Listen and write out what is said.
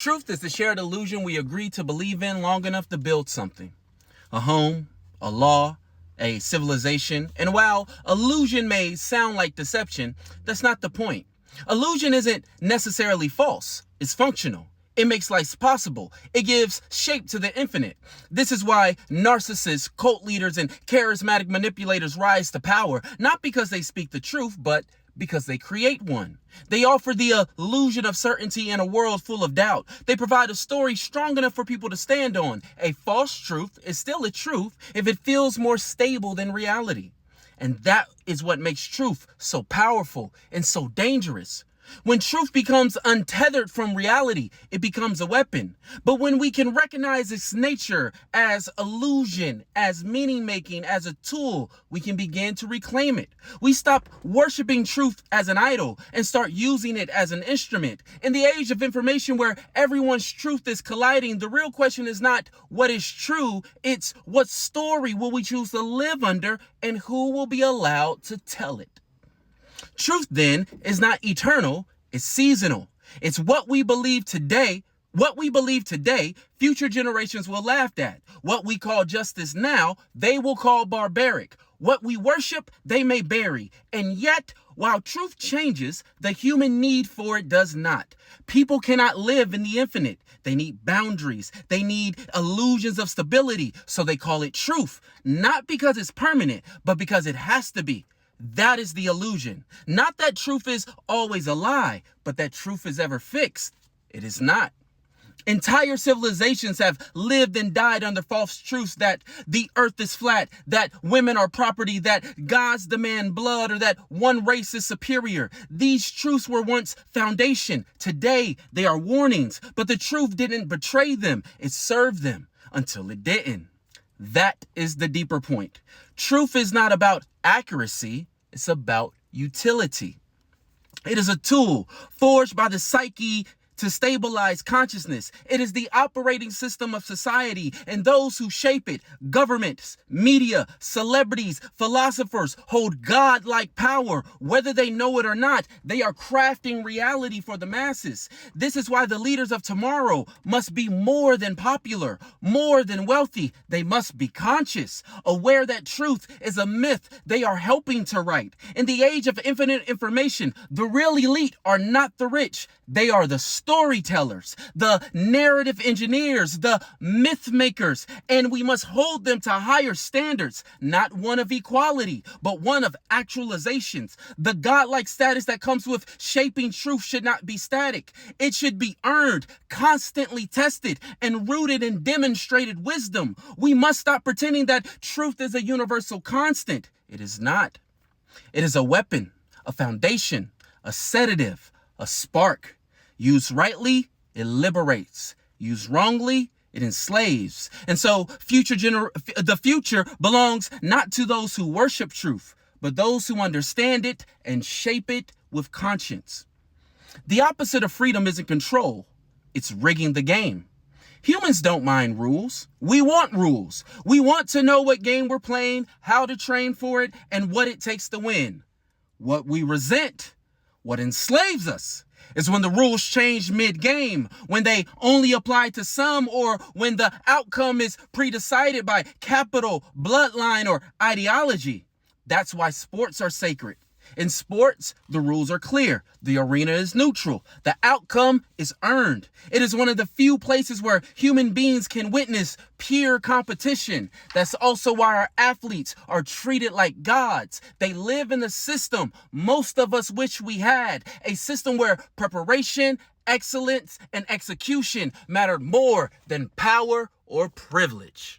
Truth is the shared illusion we agree to believe in long enough to build something. A home, a law, a civilization. And while illusion may sound like deception, that's not the point. Illusion isn't necessarily false. It's functional. It makes life possible. It gives shape to the infinite. This is why narcissists, cult leaders, and charismatic manipulators rise to power, not because they speak the truth, but because they create one. They offer the illusion of certainty in a world full of doubt. They provide a story strong enough for people to stand on. A false truth is still a truth if it feels more stable than reality. And that is what makes truth so powerful and so dangerous. When truth becomes untethered from reality, it becomes a weapon. But when we can recognize its nature as illusion, as meaning making, as a tool, we can begin to reclaim it. We stop worshiping truth as an idol and start using it as an instrument. In the age of information where everyone's truth is colliding, the real question is not what is true, it's what story will we choose to live under and who will be allowed to tell it. Truth, then, is not eternal, it's seasonal. It's what we believe today. What we believe today, future generations will laugh at. What we call justice now, they will call barbaric. What we worship, they may bury. And yet, while truth changes, the human need for it does not. People cannot live in the infinite. They need boundaries. They need illusions of stability. So they call it truth. Not because it's permanent, but because it has to be. That is the illusion. Not that truth is always a lie, but that truth is ever fixed. It is not. Entire civilizations have lived and died under false truths that the earth is flat, that women are property, that gods demand blood, or that one race is superior. These truths were once foundation. Today, they are warnings, but the truth didn't betray them. It served them until it didn't. That is the deeper point. Truth is not about accuracy. It's about utility. It is a tool forged by the psyche to stabilize consciousness. It is the operating system of society and those who shape it. Governments, media, celebrities, philosophers hold God-like power. Whether they know it or not, they are crafting reality for the masses. This is why the leaders of tomorrow must be more than popular, more than wealthy. They must be conscious, aware that truth is a myth they are helping to write. In the age of infinite information, the real elite are not the rich. They are the storytellers, the narrative engineers, the myth makers, and we must hold them to higher standards, not one of equality, but one of actualizations. The godlike status that comes with shaping truth should not be static. It should be earned, constantly tested, and rooted in demonstrated wisdom. We must stop pretending that truth is a universal constant. It is not. It is a weapon, a foundation, a sedative, a spark. Used rightly, it liberates. Used wrongly, it enslaves. And so the future belongs not to those who worship truth, but those who understand it and shape it with conscience. The opposite of freedom isn't control. It's rigging the game. Humans don't mind rules. We want rules. We want to know what game we're playing, how to train for it, and what it takes to win. What we resent, what enslaves us, is when the rules change mid-game, when they only apply to some, or when the outcome is pre-decided by capital, bloodline, or ideology. That's why sports are sacred. In sports, the rules are clear. The arena is neutral. The outcome is earned. It is one of the few places where human beings can witness pure competition. That's also why our athletes are treated like gods. They live in a system most of us wish we had, a system where preparation, excellence, and execution mattered more than power or privilege.